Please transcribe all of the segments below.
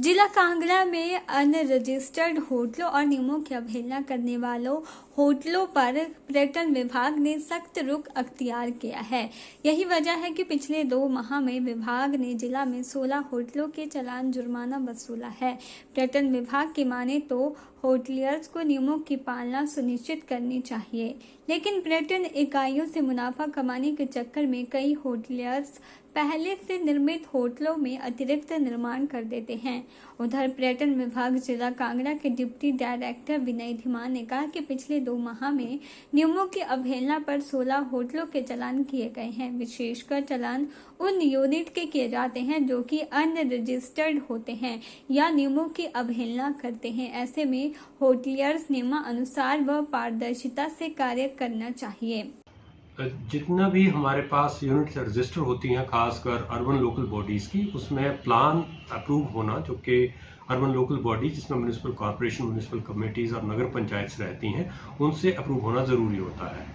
जिला कांगड़ा में अनरजिस्टर्ड होटलों और नियमों की अवहेलना करने वालों होटलों पर पर्यटन विभाग ने सख्त रुख अख्तियार किया है। यही वजह है कि पिछले 2 माह में विभाग ने जिला में 16 होटलों के चालान जुर्माना वसूला है। पर्यटन विभाग की माने तो होटलियर्स को नियमों की पालना सुनिश्चित करनी चाहिए, लेकिन पर्यटन इकाइयों से मुनाफा कमाने के चक्कर में कई होटलियर्स पहले से निर्मित होटलों में अतिरिक्त निर्माण कर देते हैं। उधर पर्यटन विभाग जिला कांगड़ा के डिप्टी डायरेक्टर विनय धीमान ने कहा कि पिछले 2 माह में नियमों की अवहेलना पर 16 होटलों के चालान किए गए हैं। विशेषकर चालान उन यूनिट के किए जाते हैं जो कि अनरजिस्टर्ड होते हैं या नियमों की अवहेलना करते हैं। ऐसे में होटलियर्स नियमानुसार व पारदर्शिता से कार्य करना चाहिए। जितना भी हमारे पास यूनिट्स रजिस्टर होती हैं, खासकर अर्बन लोकल बॉडीज़ की, उसमें प्लान अप्रूव होना, जो कि अर्बन लोकल बॉडी जिसमें म्यूनिसिपल कॉर्पोरेशन, म्यूनिसिपल कमेटीज़ और नगर पंचायत रहती हैं, उनसे अप्रूव होना ज़रूरी होता है।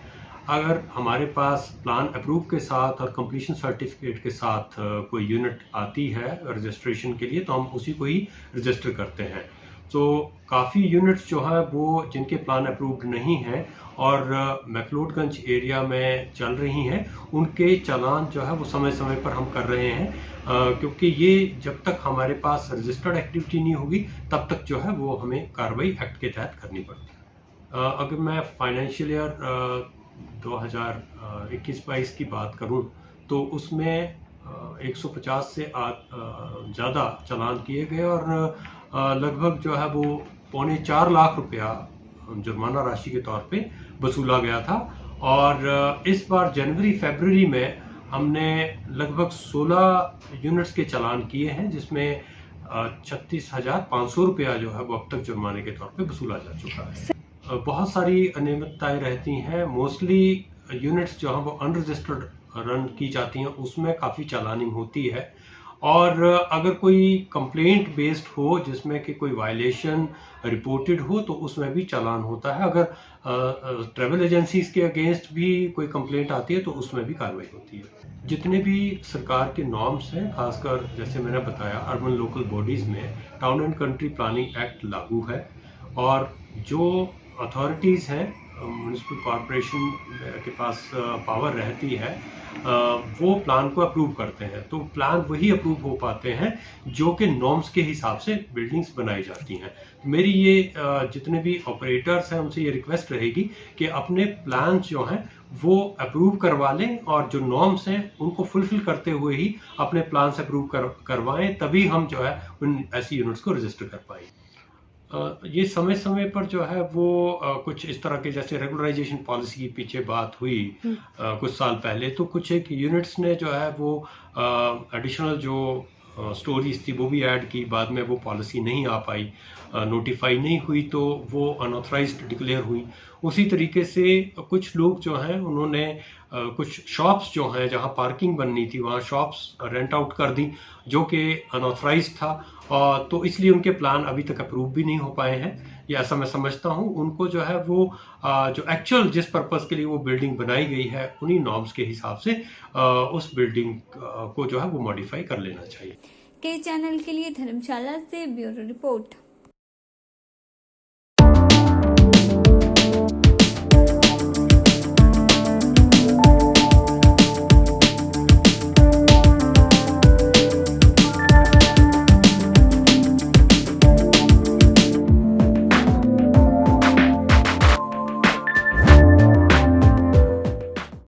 अगर हमारे पास प्लान अप्रूव के साथ और कंप्लीशन सर्टिफिकेट के साथ कोई यूनिट आती है रजिस्ट्रेशन के लिए, तो हम उसी को ही रजिस्टर करते हैं। तो काफ़ी यूनिट्स जो है वो जिनके प्लान अप्रूव्ड नहीं हैं और मैक्लोडगंज एरिया में चल रही हैं, उनके चालान जो है वो समय समय पर हम कर रहे हैं, क्योंकि ये जब तक हमारे पास रजिस्टर्ड एक्टिविटी नहीं होगी तब तक जो है वो हमें कार्रवाई एक्ट के तहत करनी पड़ती है। अगर मैं फाइनेंशियल ईयर 2021-22 की बात करूं तो उसमें 150 से ज़्यादा चालान किए गए और लगभग जो है वो 3.25 लाख रुपया जुर्माना राशि के तौर पे वसूला गया था। और इस बार जनवरी फरवरी में हमने लगभग 16 यूनिट्स के चालान किए हैं, जिसमें 36,500 रुपया जो है वो अब तक जुर्माने के तौर पे वसूला जा चुका है। बहुत सारी अनियमितताएं रहती हैं। मोस्टली यूनिट्स जो हैं वो अनरजिस्टर्ड रन की जाती हैं, उसमें काफ़ी चालानिंग होती है। और अगर कोई कंप्लेंट बेस्ड हो जिसमें कि कोई वायलेशन रिपोर्टेड हो तो उसमें भी चालान होता है। अगर ट्रैवल एजेंसीज के अगेंस्ट भी कोई कंप्लेंट आती है तो उसमें भी कार्रवाई होती है। जितने भी सरकार के नॉर्म्स हैं, खासकर जैसे मैंने बताया अर्बन लोकल बॉडीज़ में town and country planning act लागू है और जो अथॉरिटीज़ हैं, म्यूनिसिपल कॉर्पोरेशन के पास पावर रहती है, वो प्लान को अप्रूव करते हैं। तो प्लान वही अप्रूव हो पाते हैं जो कि नॉर्म्स के हिसाब से बिल्डिंग्स बनाई जाती हैं। मेरी ये जितने भी ऑपरेटर्स हैं उनसे ये रिक्वेस्ट रहेगी कि अपने प्लान जो हैं वो अप्रूव करवा लें और जो नॉर्म्स हैं उनको फुलफिल करते हुए ही अपने प्लान से अप्रूव करवाएं, तभी हम जो है उन ऐसी यूनिट्स को रजिस्टर कर पाएंगे। ये समय समय पर जो है वो कुछ इस तरह के, जैसे रेगुलराइजेशन पॉलिसी की पीछे बात हुई कुछ साल पहले, तो कुछ एक यूनिट्स ने जो है वो एडिशनल जो स्टोरीज थी वो भी ऐड की। बाद में वो पॉलिसी नहीं आ पाई, नोटिफाई नहीं हुई, तो वो अनऑथराइज्ड डिक्लेयर हुई। उसी तरीके से कुछ लोग जो हैं उन्होंने कुछ शॉप्स जो हैं जहां पार्किंग बननी थी वहां शॉप्स रेंट आउट कर दी, जो कि अनऑथराइज्ड था। तो इसलिए उनके प्लान अभी तक अप्रूव भी नहीं हो पाए हैं। ये ऐसा मैं समझता हूँ उनको जो है वो जो एक्चुअल जिस पर्पस के लिए वो बिल्डिंग बनाई गई है उन्हीं नॉर्म्स के हिसाब से उस बिल्डिंग को जो है वो मॉडिफाई कर लेना चाहिए। के चैनल के लिए धर्मशाला से ब्यूरो रिपोर्ट।